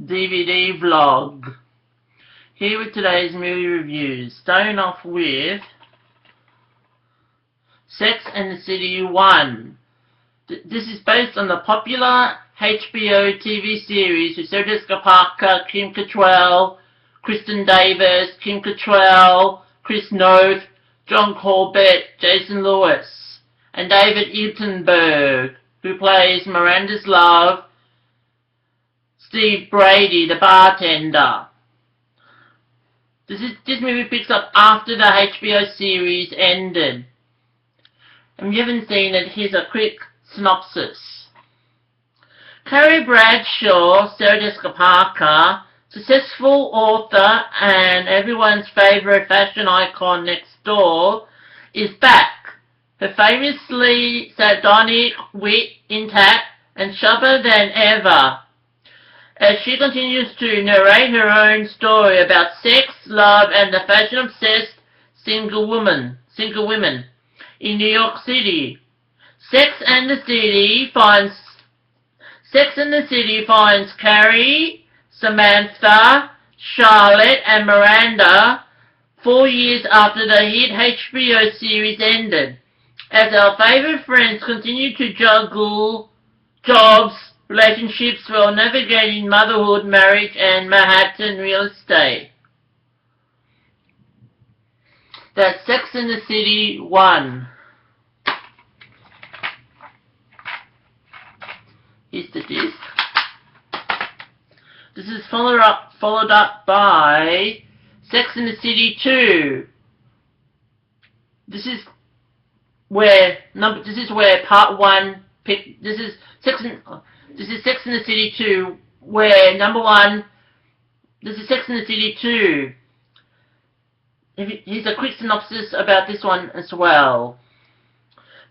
DVD vlog. Here with today's movie reviews. Starting off with Sex and the City 1. This is based on the popular HBO TV series with Sarah Jessica Parker, Kim Cattrall, Kristen Davis, Kim Cattrall, Chris Noth, John Corbett, Jason Lewis, and David Attenborough, who plays Miranda's love, Steve Brady, the bartender. This movie picks up after the HBO series ended. And if you haven't seen it, here's a quick synopsis. Carrie Bradshaw, Sarah Jessica Parker, successful author and everyone's favourite fashion icon next door, is back. Her famously sardonic wit intact and sharper than ever, as she continues to narrate her own story about sex, love, and the fashion-obsessed single women in New York City. Sex and the City finds Carrie, Samantha, Charlotte, and Miranda 4 years after the hit HBO series ended, as our favourite friends continue to juggle jobs, relationships while navigating motherhood, marriage, and Manhattan real estate. That's Sex and the City 1. Here's the disc. This is followed up by Sex and the City 2. This is where part 1 this is Sex and the City 2, where number 1, this is Sex and the City 2. Here's a quick synopsis about this one as well.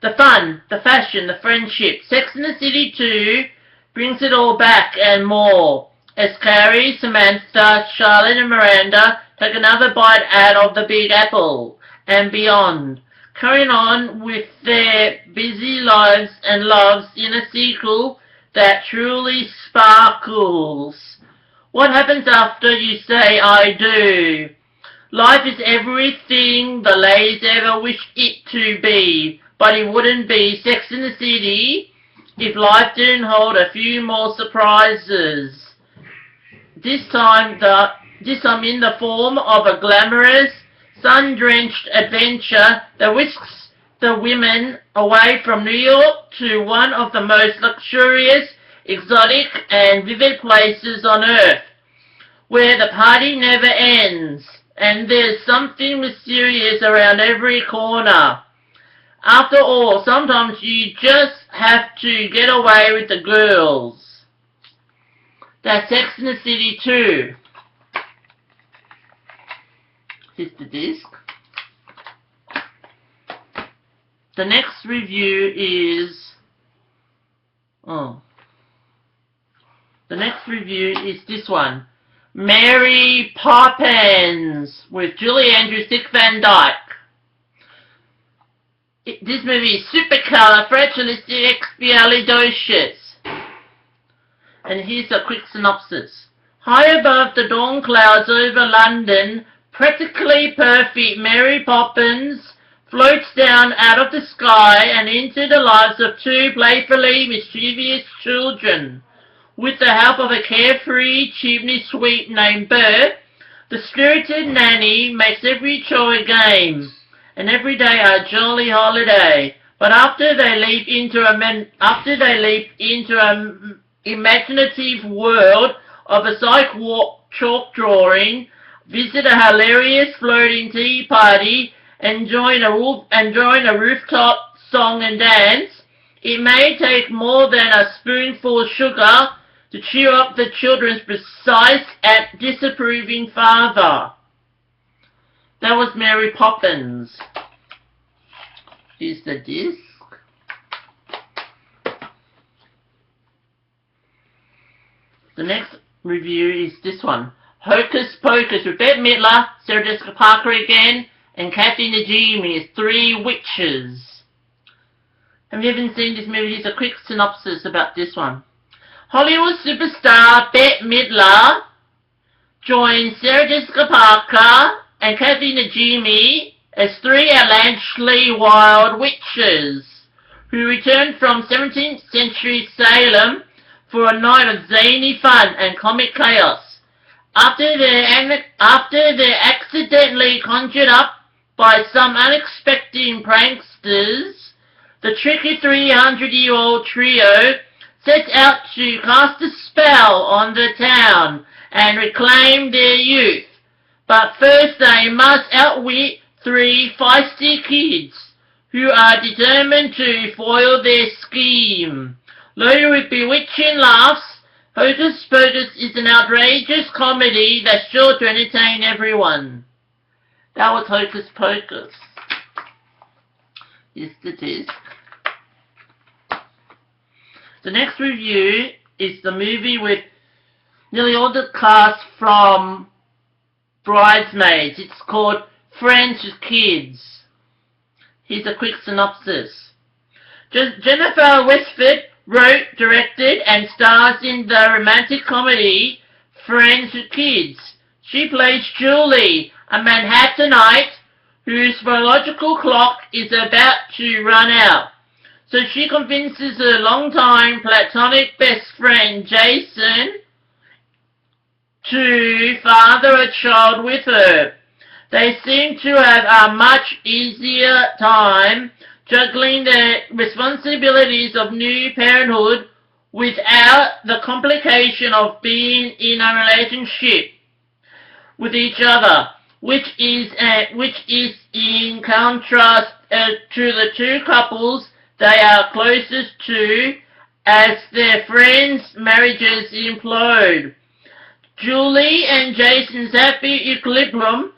The fun, the fashion, the friendship. Sex and the City 2 brings it all back and more, as Carrie, Samantha, Charlotte, and Miranda take another bite out of the Big Apple and beyond, carrying on with their busy lives and loves in a sequel that truly sparkles. What happens after you say I do? Life is everything the ladies ever wished it to be, but it wouldn't be Sex and the City if life didn't hold a few more surprises. This time in the form of a glamorous, sun-drenched adventure that whisks the women away from New York to one of the most luxurious, exotic, and vivid places on earth, where the party never ends, and there's something mysterious around every corner. After all, sometimes you just have to get away with the girls. That's Sex and the City 2. Here's the disc. The next review is this one. Mary Poppins with Julie Andrews, Dick Van Dyke. This movie is supercalifragilisticexpialidocious. And here's a quick synopsis. High above the dawn clouds over London, practically perfect Mary Poppins floats down out of the sky and into the lives of two playfully mischievous children. With the help of a carefree chimney sweep named Bert, the spirited nanny makes every chore a game, and every day a jolly holiday. But after they leap into an imaginative world of a psych chalk drawing, visit a hilarious floating tea party, and join a rooftop song and dance, it may take more than a spoonful of sugar to cheer up the children's precise and disapproving father. That was Mary Poppins. Here's the disc. The next review is this one. Hocus Pocus with Bette Midler, Sarah Jessica Parker again, and Kathy Najimy as three witches. Have you ever seen this movie? Here's a quick synopsis about this one. Hollywood superstar Bette Midler joins Sarah Jessica Parker and Kathy Najimy as three outlandishly wild witches who return from 17th century Salem for a night of zany fun and comic chaos. After they're accidentally conjured up by some unexpected pranksters, the tricky 300-year-old trio sets out to cast a spell on the town and reclaim their youth. But first they must outwit three feisty kids who are determined to foil their scheme. Loaded with bewitching laughs, Hocus Pocus is an outrageous comedy that's sure to entertain everyone. That was Hocus Pocus. Here's the disc. The next review is the movie with nearly all the cast from Bridesmaids. It's called Friends with Kids. Here's a quick synopsis. Jennifer Westford wrote, directed, and stars in the romantic comedy Friends with Kids. She plays Julie, a Manhattanite whose biological clock is about to run out. So she convinces her longtime platonic best friend Jason to father a child with her. They seem to have a much easier time juggling the responsibilities of new parenthood without the complication of being in a relationship with each other, which is in contrast to the two couples they are closest to as their friends' marriages implode. Julie and Jason's happy equilibrium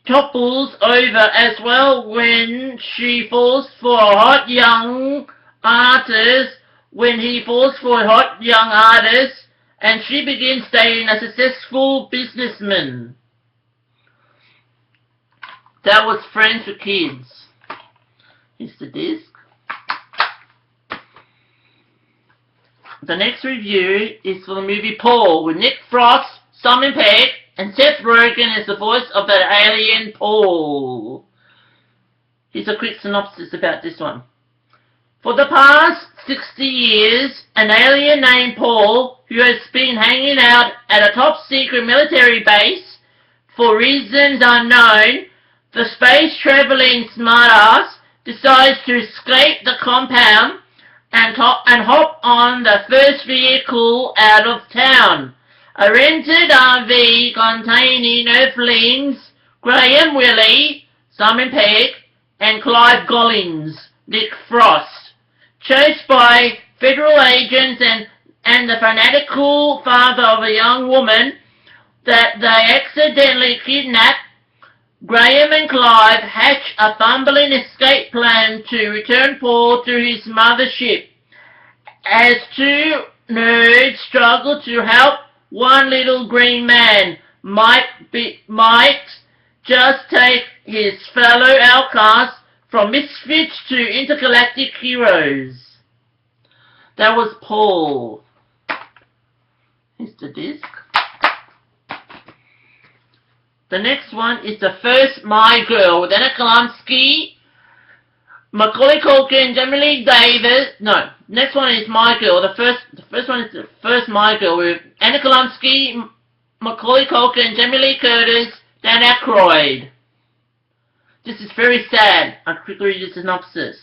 topples over as well when she falls for a hot young artist, and she begins dating a successful businessman. That was Friends with Kids. Here's the disc. The next review is for the movie Paul with Nick Frost, Simon Pegg, and Seth Rogen as the voice of the alien Paul. Here's a quick synopsis about this one. For the past 60 years, an alien named Paul, who has been hanging out at a top-secret military base for reasons unknown, the space-traveling smartass decides to escape the compound and hop on the first vehicle out of town. A rented RV containing Earthlings, Graham Willie, Simon Pegg, and Clive Gollins, Nick Frost, chased by federal agents and the fanatical father of a young woman that they accidentally kidnap. Graham and Clive hatch a fumbling escape plan to return Paul to his mothership. As two nerds struggle to help one little green man might just take his fellow outcasts from misfits to intergalactic heroes. That was Paul. Here's the disc. The next one is The First My Girl with Anna Kalamsky, Macaulay Culkin, Jamie Lee Davis. No, next one is My Girl. The first one is The First My Girl with Anna Kalamsky, Macaulay Culkin, Jamie Lee Curtis, Dan Aykroyd. This is very sad. I'll quickly read the synopsis.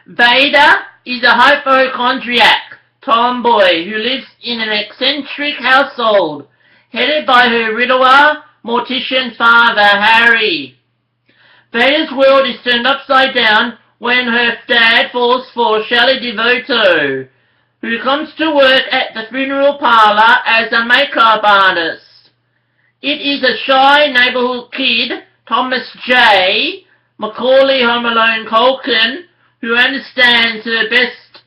Vader is a hypochondriac tomboy who lives in an eccentric household headed by her widower, mortician father, Harry. Vader's world is turned upside down when her dad falls for Shelley Devoto, who comes to work at the funeral parlor as a makeup artist. It is a shy neighborhood kid, Thomas J. Macaulay Home Alone Culkin, who understands her best,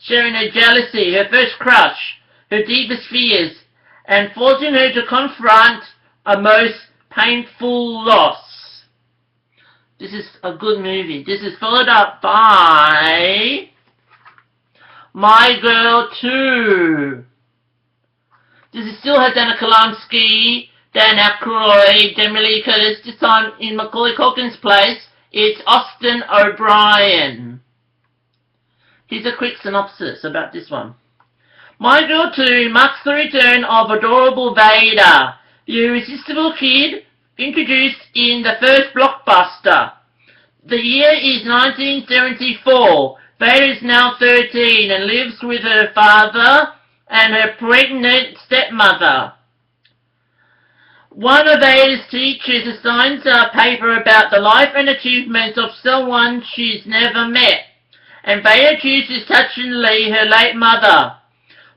sharing her jealousy, her first crush, her deepest fears, and forcing her to confront a most painful loss. This is a good movie. This is followed up by My Girl 2. This still has Dana Kalamsky, Dan Aykroyd, Jamie Lee Curtis. This time in Macaulay Culkin's place, it's Austin O'Brien. Here's a quick synopsis about this one. My Girl 2 marks the return of adorable Vader, the irresistible kid introduced in the first blockbuster. The year is 1974. Vader is now 13 and lives with her father and her pregnant stepmother. One of Vader's teachers assigns her a paper about the life and achievements of someone she's never met, and Vader chooses touchingly her late mother.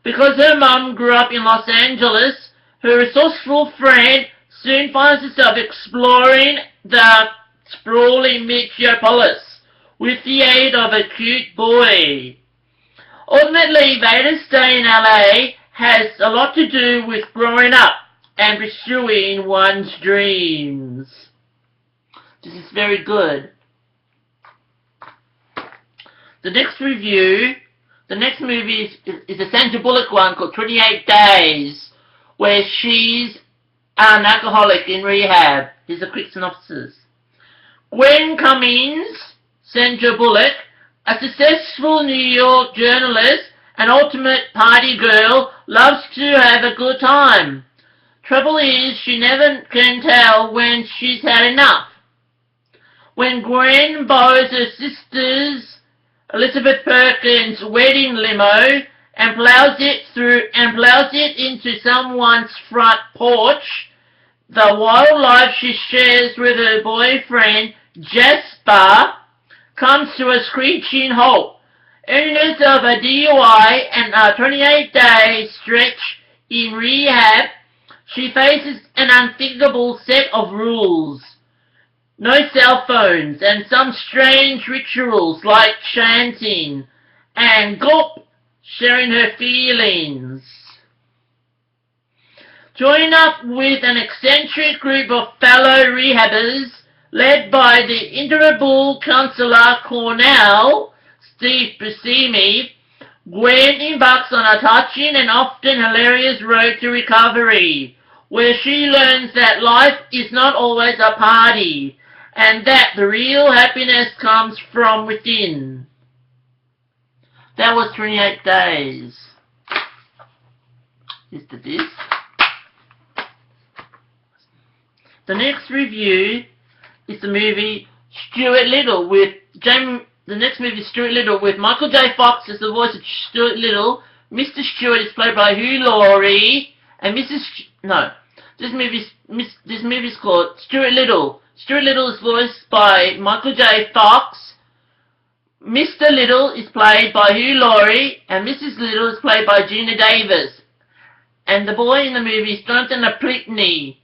Because her mum grew up in Los Angeles, her resourceful friend soon finds herself exploring the sprawling metropolis with the aid of a cute boy. Ultimately, Vader's stay in LA has a lot to do with growing up and pursuing one's dreams. This is very good. The next movie is a Sandra Bullock one called 28 Days, where she's an alcoholic in rehab. Here's a quick synopsis. Gwen Cummings, Sandra Bullock, a successful New York journalist and ultimate party girl, loves to have a good time. Trouble is, she never can tell when she's had enough. When Gwen borrows her sister's Elizabeth Perkins' wedding limo and plows it into someone's front porch, the wild life she shares with her boyfriend Jasper comes to a screeching halt. Owners of a DUI and a 28-day stretch in rehab, she faces an unthinkable set of rules. No cell phones and some strange rituals like chanting and gulp, sharing her feelings. Join up with an eccentric group of fellow rehabbers led by the indomitable Counselor Cornell, Steve Buscemi. Gwen embarks on a touching and often hilarious road to recovery, where she learns that life is not always a party, and that the real happiness comes from within. That was 28 Days. Here's the disc. The next review is the movie Stuart Little with Michael J. Fox as the voice of Stuart Little. Mr. Stewart is played by Hugh Laurie, and this movie's called Stuart Little. Stuart Little is voiced by Michael J. Fox. Mr. Little is played by Hugh Laurie, and Mrs. Little is played by Gina Davis. And the boy in the movie is Jonathan Aplicny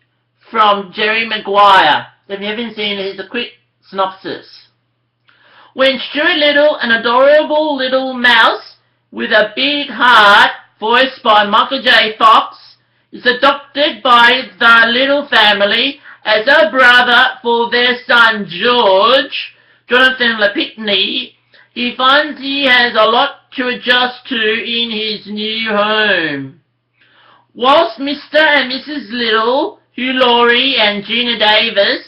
from Jerry Maguire. If you haven't seen it, here's a quick synopsis. When Stuart Little, an adorable little mouse with a big heart, voiced by Michael J. Fox, is adopted by the Little family as a brother for their son George, Jonathan Lapicny, he finds he has a lot to adjust to in his new home. Whilst Mr. and Mrs. Little, Hugh Laurie and Gina Davis,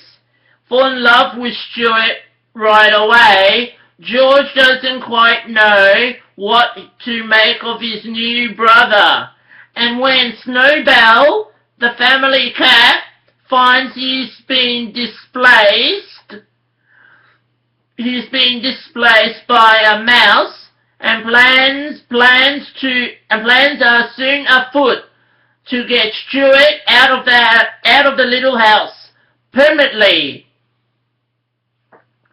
fall in love with Stuart right away, George doesn't quite know what to make of his new brother. And when Snowbell, the family cat, finds he's been displaced by a mouse, and plans are soon afoot to get Stuart out of the little house permanently.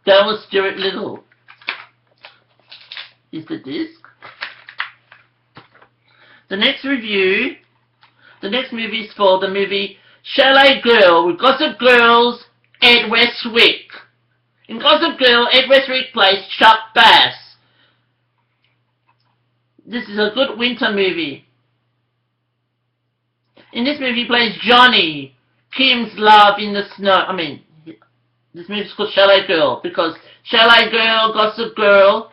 That was Stuart Little. Is the disc. The next movie is for the movie Chalet Girl with Gossip Girl's Ed Westwick. In Gossip Girl, Ed Westwick plays Chuck Bass. This is a good winter movie. In this movie, he plays Johnny, Kim's love in the snow. This movie is called Chalet Girl because Chalet Girl, Gossip Girl,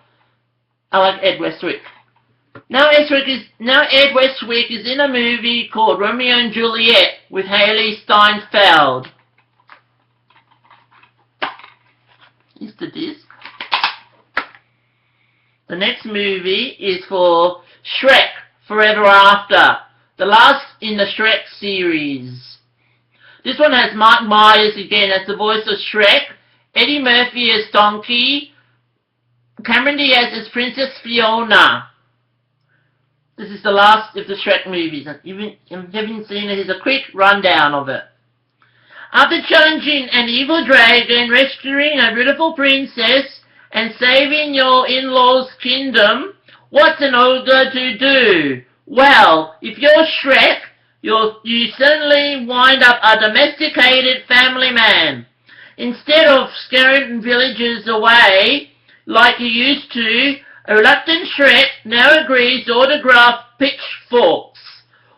I like Ed Westwick. Now Ed Westwick is in a movie called Romeo and Juliet with Haley Steinfeld. Is the disc. The next movie is for Shrek Forever After, the last in the Shrek series. This one has Mark Myers again as the voice of Shrek, Eddie Murphy as Donkey, Cameron Diaz as Princess Fiona. This is the last of the Shrek movies. If you haven't seen it, here's a quick rundown of it. After challenging an evil dragon, rescuing a beautiful princess, and saving your in-law's kingdom, what's an ogre to do? Well, if you're Shrek, you suddenly wind up a domesticated family man. Instead of scaring villagers away like you used to, a reluctant Shrek now agrees to autograph pitchforks.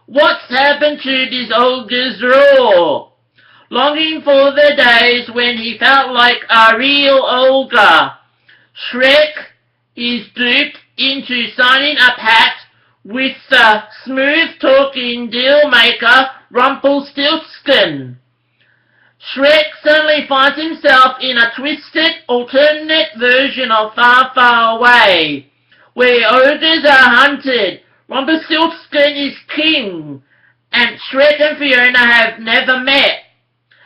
What's happened to this ogre's roar? Longing for the days when he felt like a real ogre, Shrek is duped into signing a pact with the smooth-talking deal-maker Rumpelstiltskin. Shrek suddenly finds himself in a twisted, alternate version of Far, Far Away, where ogres are hunted, Rumpelstiltskin is king, and Shrek and Fiona have never met.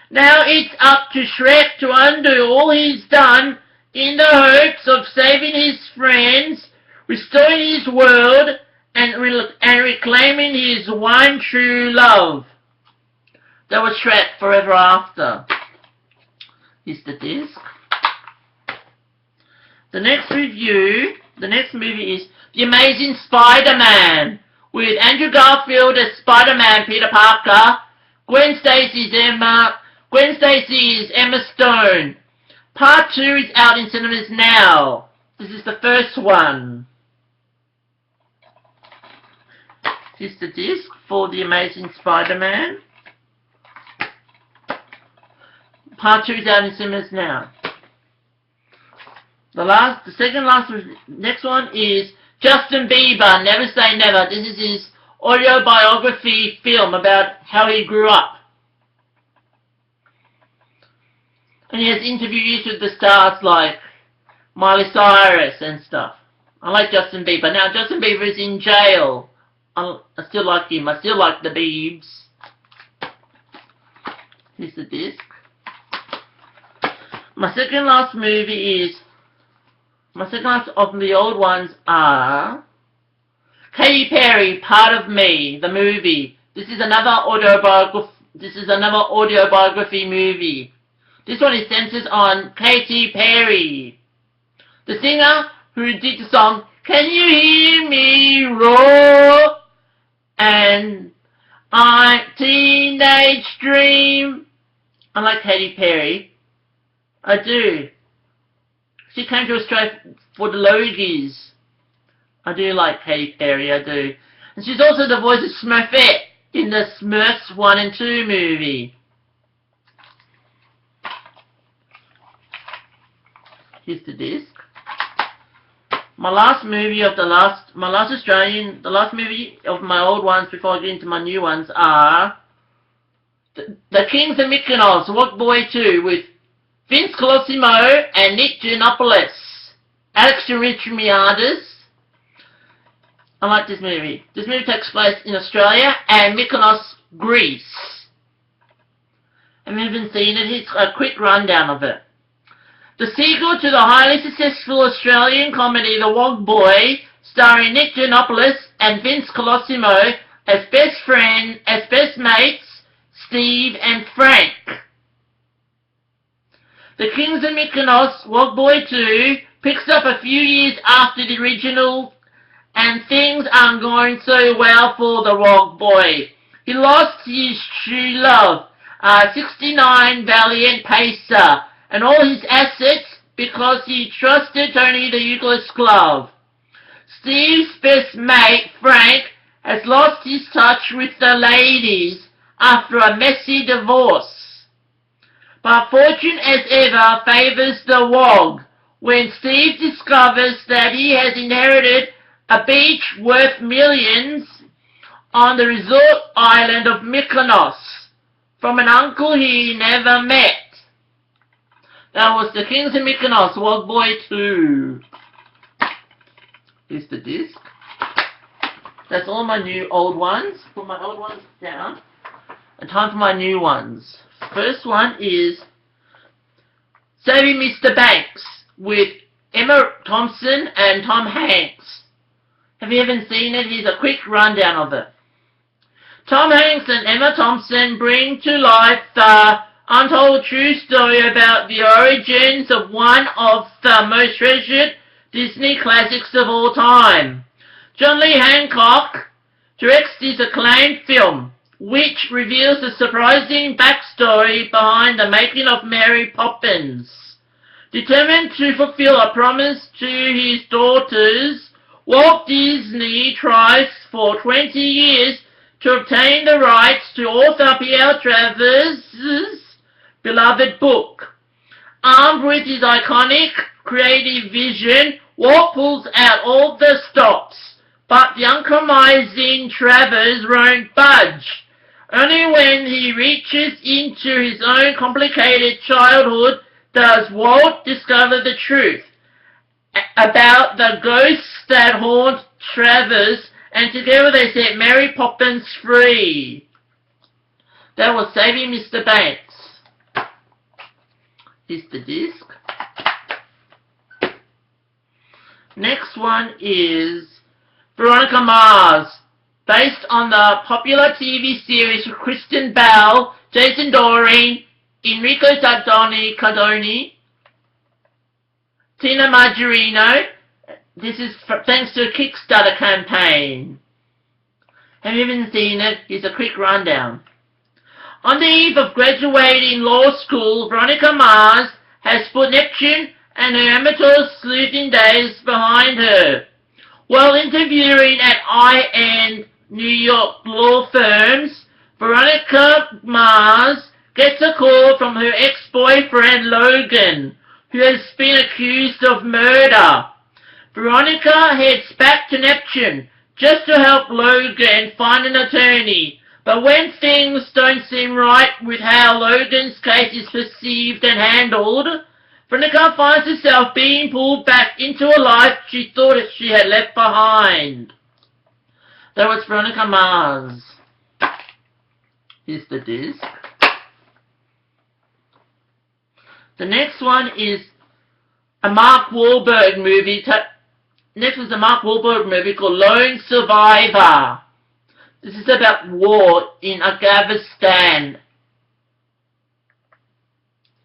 Now it's up to Shrek to undo all he's done in the hopes of saving his friends, restoring his world, and reclaiming his one true love. That was Shrek Forever After. Here's the disc. The next movie is The Amazing Spider-Man, with Andrew Garfield as Spider-Man Peter Parker, Gwen Stacy is Emma Stone. Part 2 is out in cinemas now. This is the first one. Here's the disc for The Amazing Spider-Man. Part 2 is out in cinemas now. Next one is Justin Bieber, Never Say Never. This is his autobiography film about how he grew up. And he has interviews with the stars like Miley Cyrus and stuff. I like Justin Bieber. Now, Justin Bieber is in jail. I still like him. I still like the Biebs. Here's the disc. My second last of the old ones are Katy Perry, Part of Me, the movie. This is another autobiography movie. This one is centered on Katy Perry, the singer who did the song Can You Hear Me Roar? And I Teenage Dream. I like Katy Perry. I do. She came to Australia for the Logies. I do like Katy Perry, I do. And she's also the voice of Smurfette in the Smurfs 1 and 2 movie. Here's the disc. The last movie of my old ones before I get into my new ones are The Kings of Mykonos, Walk Boy 2 with Vince Colosimo and Nick Giannopoulos, Alex Erythmiadis. I like this movie. This movie takes place in Australia and Mykonos, Greece. If you haven't seen it, here's a quick rundown of it. The sequel to the highly successful Australian comedy The Wog Boy, starring Nick Giannopoulos and Vince Colosimo as best mates, Steve and Frank. The Kings of Mykonos, Wog Boy 2, picks up a few years after the original, and things aren't going so well for the Wog Boy. He lost his true love, a 69 valiant pacer, and all his assets because he trusted Tony the Euclid's glove. Steve's best mate, Frank, has lost his touch with the ladies after a messy divorce. But fortune as ever favours the Wog when Steve discovers that he has inherited a beach worth millions on the resort island of Mykonos from an uncle he never met. That was The Kings of Mykonos, World Boy 2. Here's the disc. That's all my new old ones. Put my old ones down. And time for my new ones. First one is Saving Mr. Banks with Emma Thompson and Tom Hanks. Have you ever seen it? Here's a quick rundown of it. Tom Hanks and Emma Thompson bring to life the untold true story about the origins of one of the most treasured Disney classics of all time. John Lee Hancock directs this acclaimed film, which reveals the surprising backstory behind the making of Mary Poppins. Determined to fulfill a promise to his daughters, Walt Disney tries for 20 years to obtain the rights to author P.L. Travers' beloved book. Armed with his iconic creative vision, Walt pulls out all the stops, but the uncompromising Travers won't budge. Only when he reaches into his own complicated childhood does Walt discover the truth about the ghosts that haunt Travers, and together they set Mary Poppins free. That was Saving Mr. Banks. Here's the disc. Next one is Veronica Mars, based on the popular TV series with Kristen Bell, Jason Doreen, Enrico Cardoni, Tina Majorino. This is thanks to a Kickstarter campaign. Have you even seen it? Here's a quick rundown. On the eve of graduating law school, Veronica Mars has put Neptune and her amateur sleuthing days behind her. While interviewing at high-end New York law firms, Veronica Mars gets a call from her ex-boyfriend Logan, who has been accused of murder. Veronica heads back to Neptune just to help Logan find an attorney, but when things don't seem right with how Logan's case is perceived and handled, Veronica finds herself being pulled back into a life she thought she had left behind. That was Veronica Mars. Here's the disc. The next one is a Mark Wahlberg movie. Next was a Mark Wahlberg movie called Lone Survivor. This is about war in Afghanistan.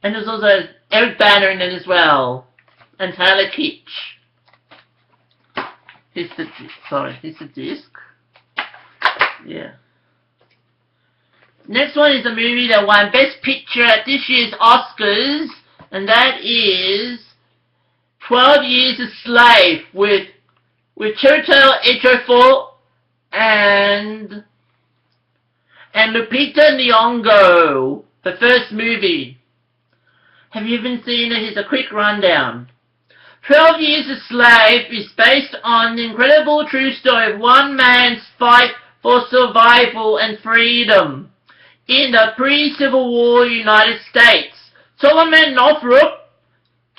And there's also Eric Banner in it as well. And Taylor Kitsch. Here's the disc. Yeah. Next one is a movie that won Best Picture at this year's Oscars, and that is 12 Years a Slave with Chiwetel Ejiofor and Lupita Nyong'o, the first movie. Have you even seen it? Here's a quick rundown. 12 Years a Slave is based on the incredible true story of one man's fight for survival and freedom in the pre-Civil War United States. Solomon Northup,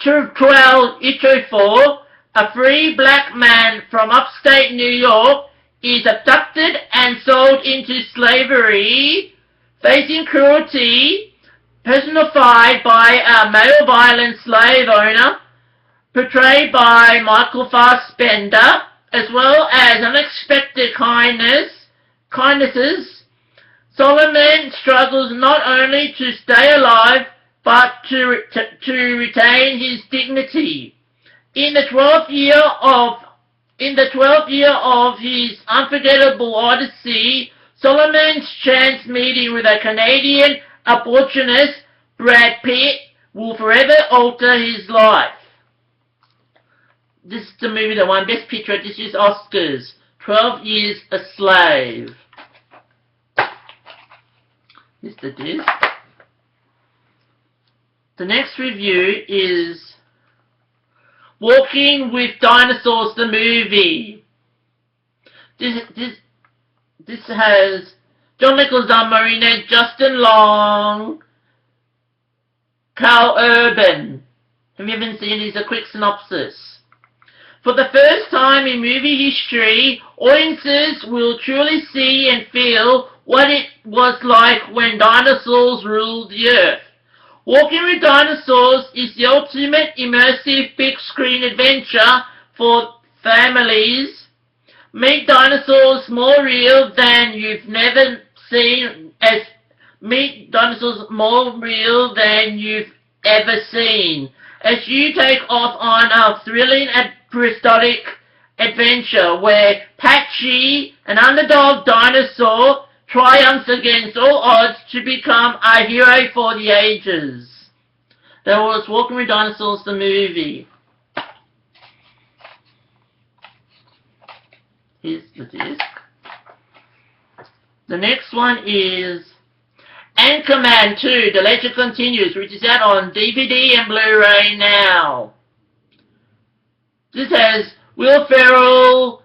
Chiwetel Ejiofor, a free black man from upstate New York, is abducted and sold into slavery, facing cruelty personified by a male violent slave owner, portrayed by Michael Fassbender, as well as unexpected kindnesses. Solomon struggles not only to stay alive, but to retain his dignity. In the 12th year of his unforgettable odyssey, Solomon's chance meeting with a Canadian abortionist, Brad Pitt, will forever alter his life. This is the movie that won Best Picture at this year's Oscars, 12 Years a Slave. Here's the disc. The next review is Walking with Dinosaurs, the movie. This has John Nicholson, Marinette, Justin Long, Carl Urban. Have you ever seen these? A quick synopsis. For the first time in movie history, audiences will truly see and feel what it was like when dinosaurs ruled the earth. Walking with Dinosaurs is the ultimate immersive big screen adventure for families. Make dinosaurs more real than you've never seen Meet dinosaurs more real than you've ever seen. As you take off on a thrilling and prehistoric adventure where Patchy, an underdog dinosaur, triumphs against all odds to become a hero for the ages. That was Walking with Dinosaurs, the movie. Here's the disc. The next one is Anchorman 2, The Legend Continues, which is out on DVD and Blu-ray now. This has Will Ferrell,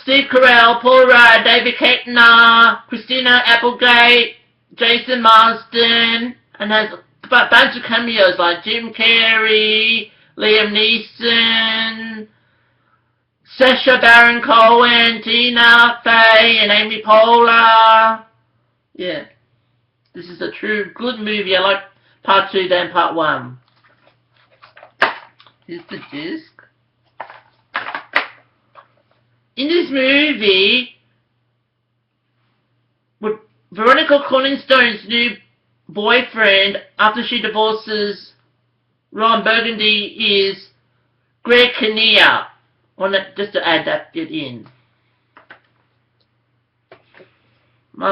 Steve Carell, Paul Rudd, David Koechner, Christina Applegate, Jason Marsden, and has a bunch of cameos like Jim Carrey, Liam Neeson, Sacha Baron Cohen, Tina Fey, and Amy Poehler. Yeah. This is a true good movie. I like part 2 than part 1. Here's the disc. In this movie, with Veronica Corningstone's new boyfriend after she divorces Ron Burgundy is Greg Kinnear. Just to add that bit in. My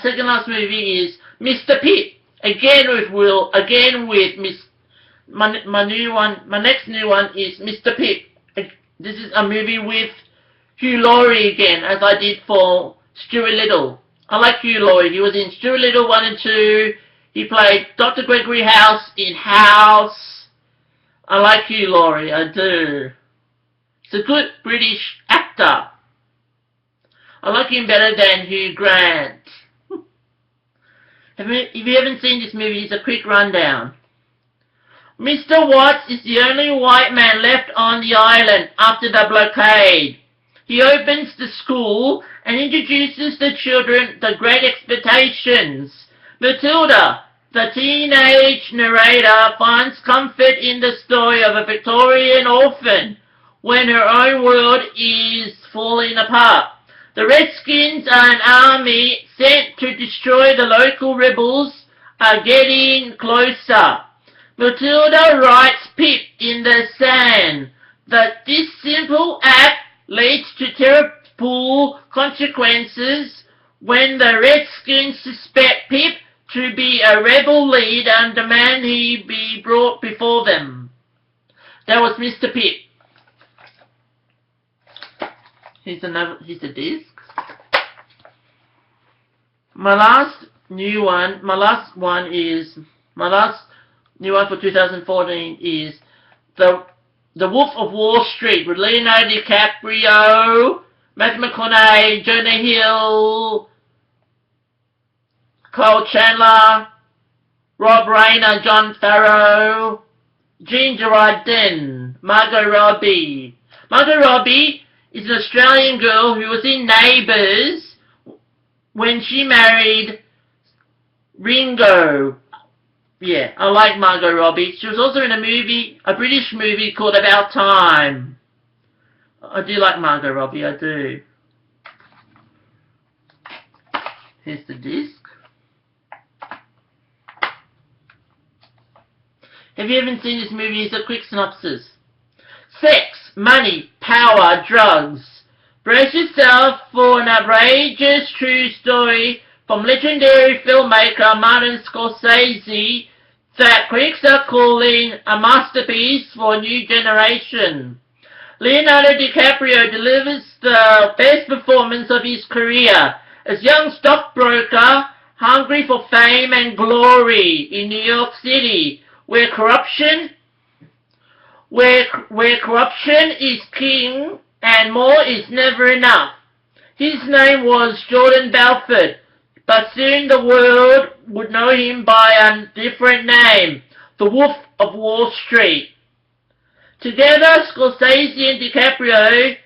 second last movie is Mr. Pitt. Again with Will. Again with Miss. My next new one is Mr. Pitt. This is a movie with Hugh Laurie again, as I did for Stuart Little. I like Hugh Laurie. He was in Stuart Little 1 and 2. He played Dr. Gregory House in House. I like Hugh Laurie, I do. He's a good British actor. I like him better than Hugh Grant. If you haven't seen this movie, it's a quick rundown. Mr. Watts is the only white man left on the island after the blockade. He opens the school and introduces the children to Great Expectations. Matilda, the teenage narrator, finds comfort in the story of a Victorian orphan when her own world is falling apart. The Redskins are an army sent to destroy the local rebels are getting closer. Matilda writes Pip in the sand that this simple act leads to terrible consequences when the Redskins suspect Pip to be a rebel leader and demand he be brought before them. That was Mr. Pip. Here's a disc. My last new one for 2014 is The Wolf of Wall Street with Leonardo DiCaprio, Matthew McConaughey, Jonah Hill, Kyle Chandler, Rob Reiner, John Farrow, Jean Girardin, Margot Robbie. Margot Robbie is an Australian girl who was in Neighbours when she married Ringo. Yeah, I like Margot Robbie. She was also in a British movie called About Time. I do like Margot Robbie, I do. Here's the disc. If you haven't seen this movie, it's a quick synopsis. Sex, money, power, drugs. Brace yourself for an outrageous true story from legendary filmmaker Martin Scorsese that critics are calling a masterpiece for a new generation. Leonardo DiCaprio delivers the best performance of his career as young stockbroker hungry for fame and glory in New York City, where corruption where corruption is king and more is never enough. His name was Jordan Belfort, but soon the world would know him by a different name, the Wolf of Wall Street. Together, Scorsese and DiCaprio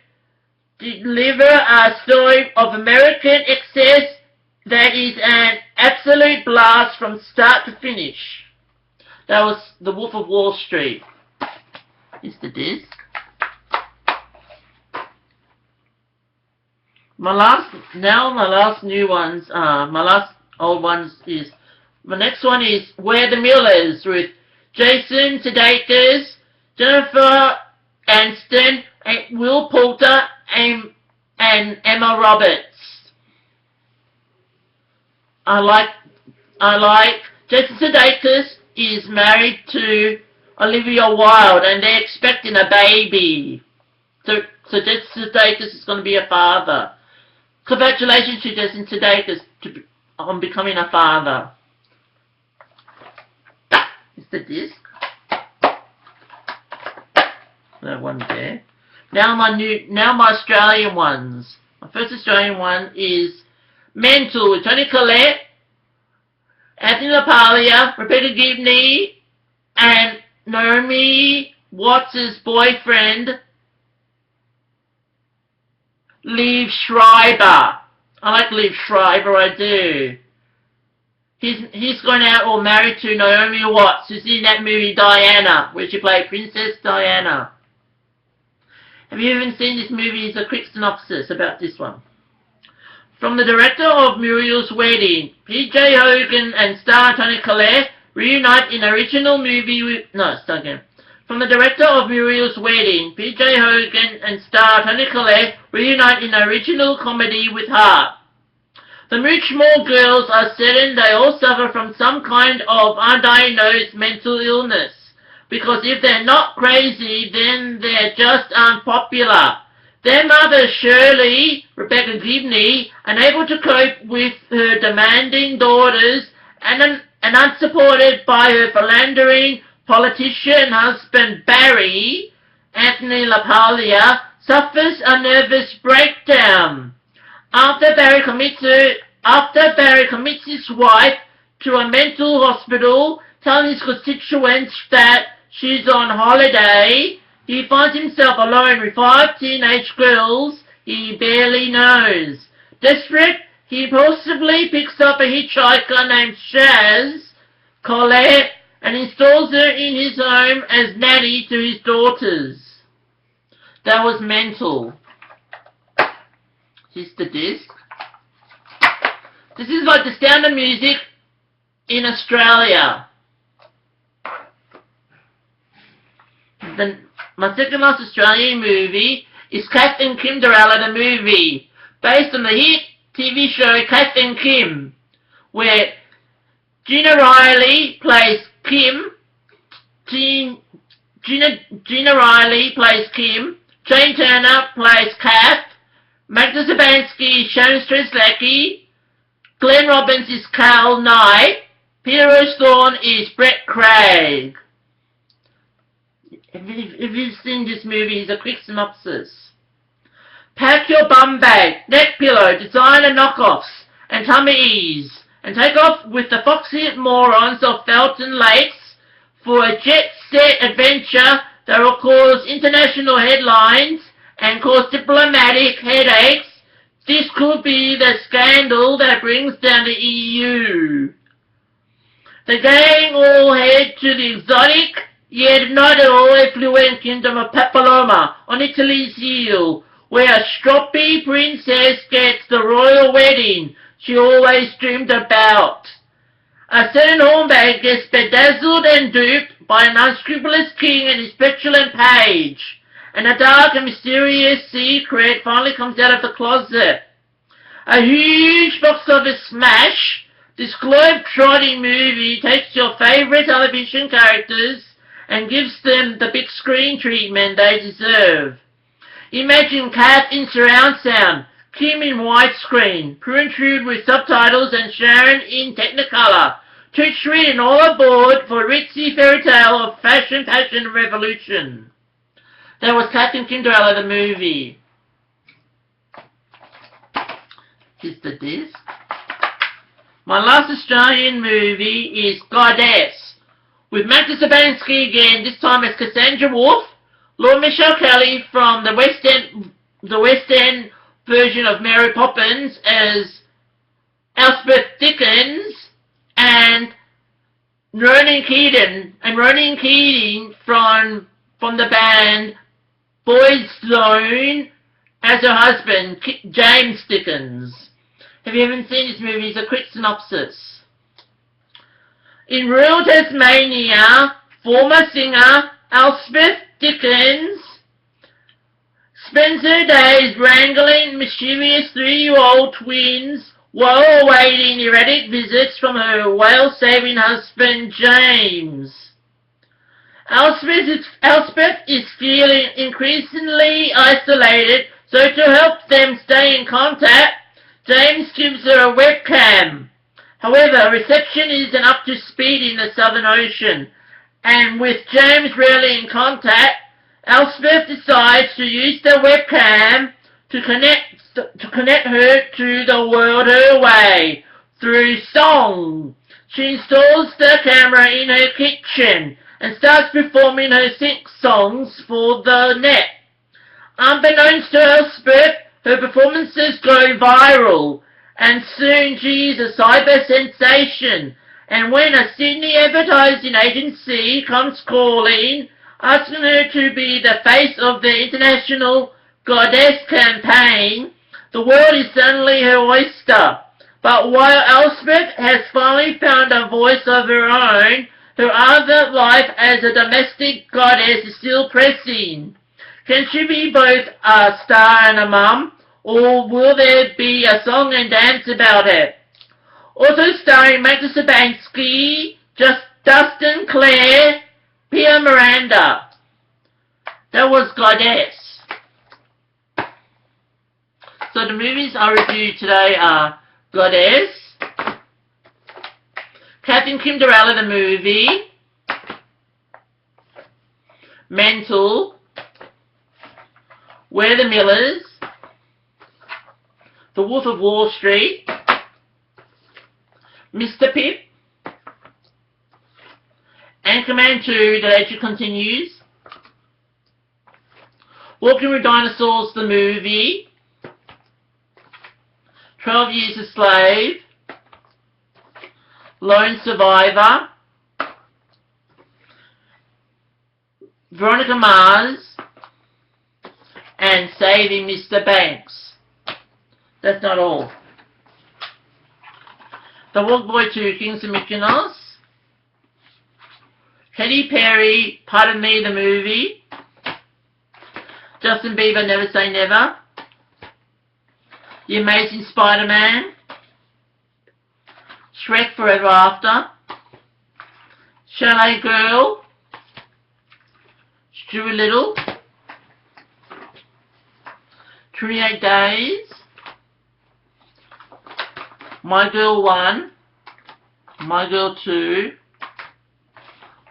deliver a story of American excess that is an absolute blast from start to finish. That was The Wolf of Wall Street. Here's the disc. My last old ones is, my next one is Where the Millers with Jason Sudeikis, Jennifer Aniston, and Will Poulter, and Emma Roberts. I like Jason Sudeikis is married to Olivia Wilde, and they're expecting a baby. So Jason Sudeikis is going to be a father. Congratulations to Jason Sudeikis on becoming a father. Is the disc? That one there. Now my Australian ones. My first Australian one is Mental with Tony Collette, Anthony LaPaglia, Rebecca Gibney, and Naomi Watts' boyfriend, Liev Schreiber. I like Liev Schreiber, I do. He's gone out or married to Naomi Watts, who's in that movie Diana, where she played Princess Diana. Have you even seen this movie? It's a quick synopsis about this one. From the director of Muriel's Wedding, P.J. Hogan and star Toni Collette reunite in original movie with... No, start again. From the director of Muriel's Wedding, P.J. Hogan and star Toni Collette reunite in original comedy with heart. The Moochmore girls are certain they all suffer from some kind of undiagnosed mental illness, because if they're not crazy, then they're just unpopular. Their mother, Shirley, Rebecca Gibney, unable to cope with her demanding daughters and unsupported by her philandering politician husband Barry, Anthony LaPaglia, suffers a nervous breakdown. After Barry commits his wife to a mental hospital, telling his constituents that she's on holiday, he finds himself alone with 5 teenage girls he barely knows. Desperate, he impulsively picks up a hitchhiker named Shaz Colette and installs her in his home as nanny to his daughters. That was Mental. Here's the disc. This is like The Sound of Music in Australia. My second last Australian movie is Kath and Kim Dorella, the movie, based on the hit TV show Kath and Kim, where Gina Riley plays Kim, Gina Riley plays Kim, Jane Turner plays Kath, Magda Szubanski is Sharon Strzelecki, Glenn Robbins is Carl Knight, Peter Osthorne is Brett Craig. If you've seen this movie, it's a quick synopsis. Pack your bum bag, neck pillow, designer knockoffs, and tummy ease, and take off with the foxy morons of Felton Lakes for a jet-set adventure that will cause international headlines and cause diplomatic headaches. This could be the scandal that brings down the EU. The gang all head to the exotic, yet not at all affluent kingdom of Papilloma on Italy's heel, where a stroppy princess gets the royal wedding she always dreamed about. A certain hornbag gets bedazzled and duped by an unscrupulous king and his petulant page, and a dark and mysterious secret finally comes out of the closet. A huge box office smash, this globe-trotting movie takes your favourite television characters and gives them the big screen treatment they deserve. Imagine Kath in surround sound, Kim in widescreen, Pruntrud with subtitles and Sharon in Technicolor. Toots Reed and all aboard for a ritzy fairy tale of fashion, passion and revolution. That was Captain Cinderella the movie. Here's the disc. My last Australian movie is Goddess, with Magda Sabansky again, this time as Cassandra Wolfe, Lord Michelle Kelly from the West End version of Mary Poppins as Elspeth Dickens, and Ronan Keating from the band Boyzone as her husband, James Dickens. If you haven't seen this movie, it's a quick synopsis. In rural Tasmania, former singer Elspeth Dickens spends her days wrangling mischievous 3-year-old twins while awaiting erratic visits from her whale-saving husband James. Elspeth is feeling increasingly isolated, so to help them stay in contact, James gives her a webcam. However, reception isn't up to speed in the Southern Ocean, and with James rarely in contact, Elspeth decides to use the webcam to connect her to the world her way through song. She installs the camera in her kitchen and starts performing her sync songs for the net. Unbeknownst to Elspeth, her performances go viral, and soon she is a cyber sensation. And when a Sydney advertising agency comes calling, asking her to be the face of the international Goddess campaign, the world is suddenly her oyster. But while Elspeth has finally found a voice of her own, her other life as a domestic goddess is still pressing. Can she be both a star and a mum, or will there be a song and dance about it? Also starring Magda Sabansky, Dustin Clare, Pia Miranda. That was Goddess. So the movies I reviewed today are Goddess, Captain Cinderella the movie, Mental, We're the Millers, The Wolf of Wall Street, Mr. Pip, Anchorman 2, The Legend Continues, Walking with Dinosaurs the movie, 12 Years a Slave, Lone Survivor, Veronica Mars, and Saving Mr. Banks. That's not all. The Walk Boy 2, Kings of Mykonos, Katy Perry, Pardon Me the movie, Justin Bieber, Never Say Never, The Amazing Spider-Man, Shrek Forever After, Chalet Girl, Stuart Little, 28 Days, My Girl 1, My Girl 2,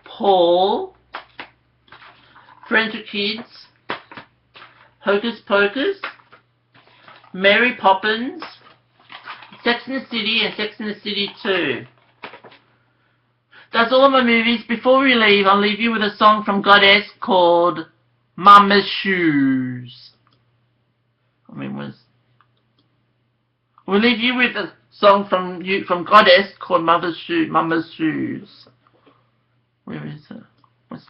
Paul, Friends with Kids, Hocus Pocus, Mary Poppins, Sex and the City, and Sex and the City 2. That's all of my movies. Before we leave, I'll leave you with a song from Goddess called Mama's Shoes. We'll leave you with a song from Goddess called Mama's Shoes. Where is it? What's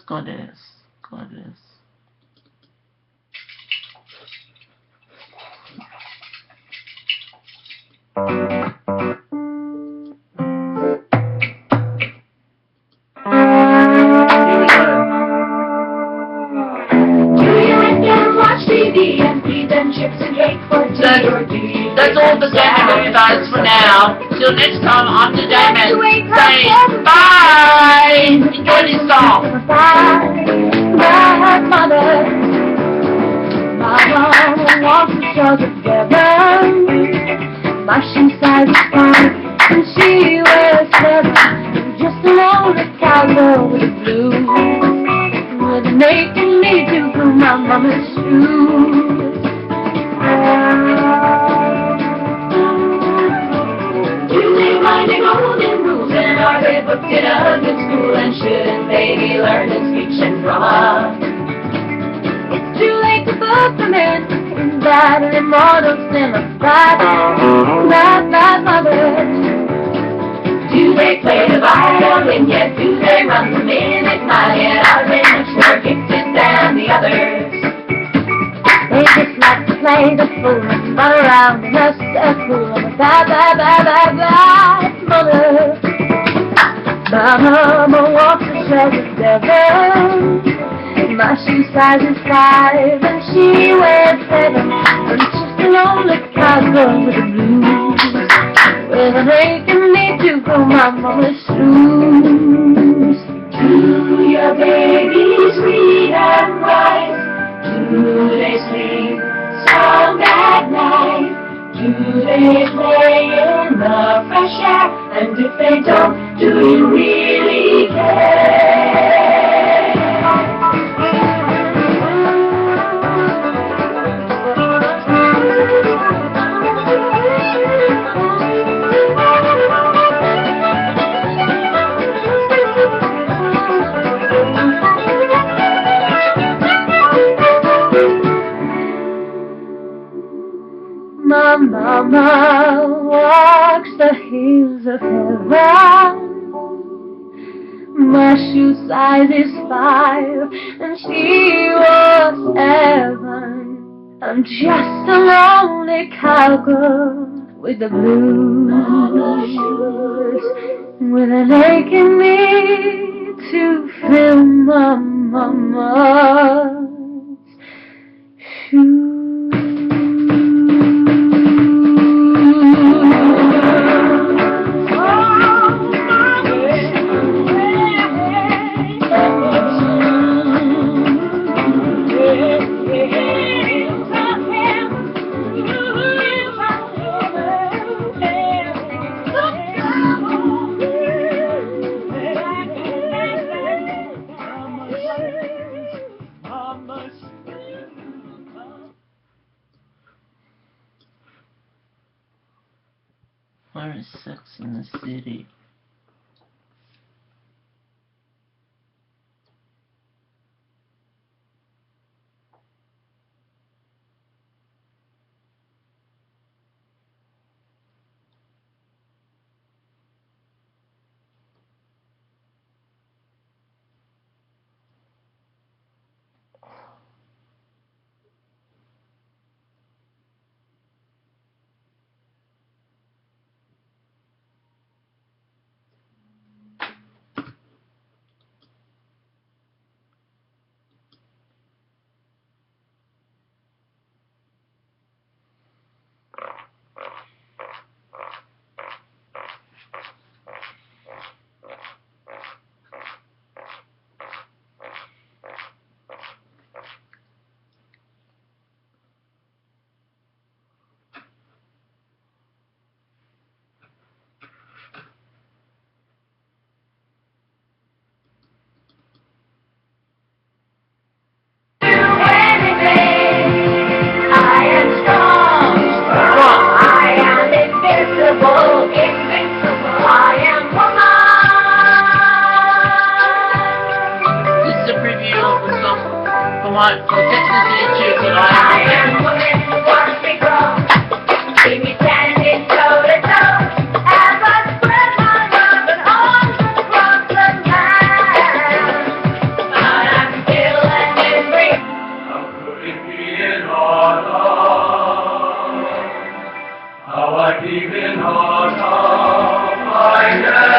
Goddess? Goddess. That's all the segment guys for now. Till next time, I'm the Damon saying bye! Enjoy this song! My mother, my mama wants each other together. My shoe size is fine, and she wears leather. Just a lonely cowgirl with the blues. making me do for my mama's shoes. Tuesday, Monday, golden rules, and are they booked in a good school? And should they be learning speech and drama? It's too late to book them in that immortal cinema. Bye, mother. Do they play the violin yet? Do they run the mimic yet? Are they much more gifted than the others? They just like to play the fool and run around in a circle. Bye, mother. My mama wants to show the devil. My shoe size is 5 and she wears 7. I'm just a lonely cowgirl with the blues, with an ache in me to go my mama's shoes. Do your babies read and write? Do they sleep sound at night? Do they play in the fresh air? And if they don't, do you really care? My mama walks the hills of heaven. My shoe size is 5 and she was 7. I'm just a lonely cowgirl with the blues, with an ache in me to fill my mama's shoes. Where is Sex in the City? How I keep in heart of my head.